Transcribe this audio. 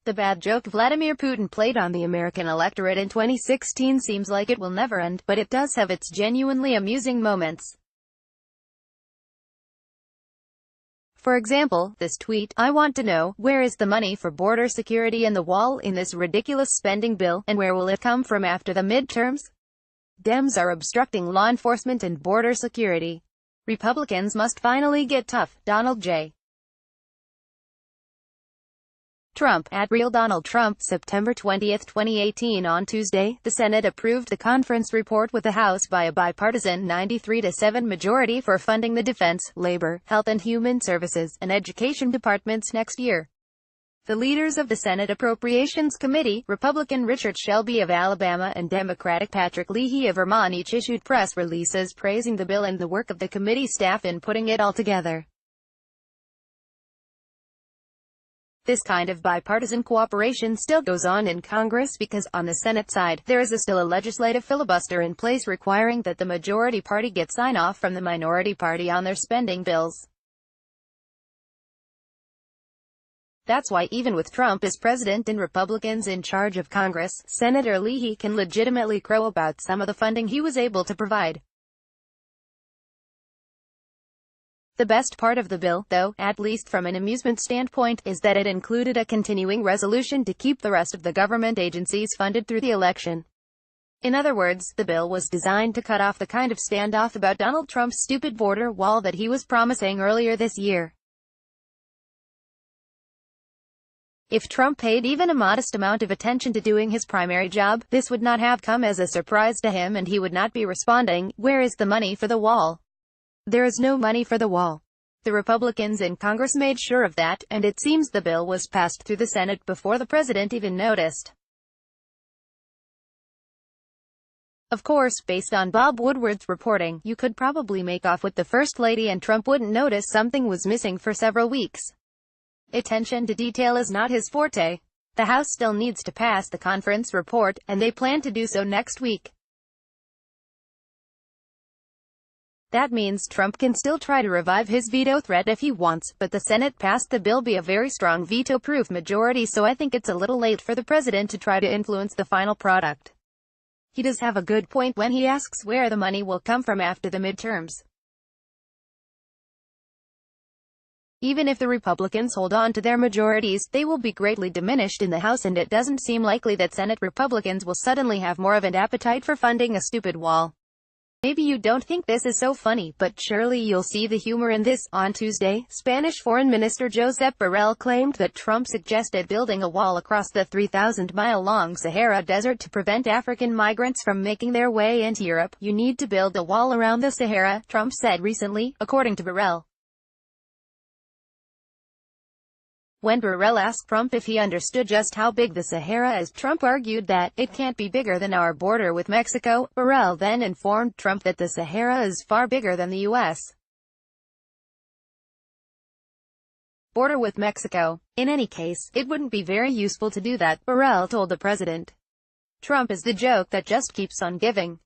The bad joke Vladimir Putin played on the American electorate in 2016 seems like it will never end, but it does have its genuinely amusing moments. For example, this tweet, "I want to know, where is the money for border security and the wall in this ridiculous spending bill, and where will it come from after the midterms? Dems are obstructing law enforcement and border security. Republicans must finally get tough. Donald J. Trump, @RealDonaldTrump." September 20, 2018. On Tuesday, the Senate approved the conference report with the House by a bipartisan 93-7 majority for funding the Defense, Labor, Health and Human Services, and Education departments next year. The leaders of the Senate Appropriations Committee, Republican Richard Shelby of Alabama and Democratic Patrick Leahy of Vermont, each issued press releases praising the bill and the work of the committee staff in putting it all together. This kind of bipartisan cooperation still goes on in Congress because, on the Senate side, there is still a legislative filibuster in place requiring that the majority party get sign-off from the minority party on their spending bills. That's why even with Trump as president and Republicans in charge of Congress, Senator Leahy can legitimately crow about some of the funding he was able to provide. The best part of the bill, though, at least from an amusement standpoint, is that it included a continuing resolution to keep the rest of the government agencies funded through the election. In other words, the bill was designed to cut off the kind of standoff about Donald Trump's stupid border wall that he was promising earlier this year. If Trump paid even a modest amount of attention to doing his primary job, this would not have come as a surprise to him and he would not be responding, "Where is the money for the wall?" There is no money for the wall. The Republicans in Congress made sure of that, and it seems the bill was passed through the Senate before the president even noticed. Of course, based on Bob Woodward's reporting, you could probably make off with the First Lady and Trump wouldn't notice something was missing for several weeks. Attention to detail is not his forte. The House still needs to pass the conference report, and they plan to do so next week. That means Trump can still try to revive his veto threat if he wants, but the Senate passed the bill by a very strong veto-proof majority, so I think it's a little late for the president to try to influence the final product. He does have a good point when he asks where the money will come from after the midterms. Even if the Republicans hold on to their majorities, they will be greatly diminished in the House, and it doesn't seem likely that Senate Republicans will suddenly have more of an appetite for funding a stupid wall. Maybe you don't think this is so funny, but surely you'll see the humor in this. On Tuesday, Spanish Foreign Minister Josep Borrell claimed that Trump suggested building a wall across the 3,000-mile-long Sahara Desert to prevent African migrants from making their way into Europe. "You need to build a wall around the Sahara," Trump said recently, according to Borrell. When Borrell asked Trump if he understood just how big the Sahara is, Trump argued that it can't be bigger than our border with Mexico. Borrell then informed Trump that the Sahara is far bigger than the U.S. border with Mexico. In any case, it wouldn't be very useful to do that, Borrell told the president. Trump is the joke that just keeps on giving.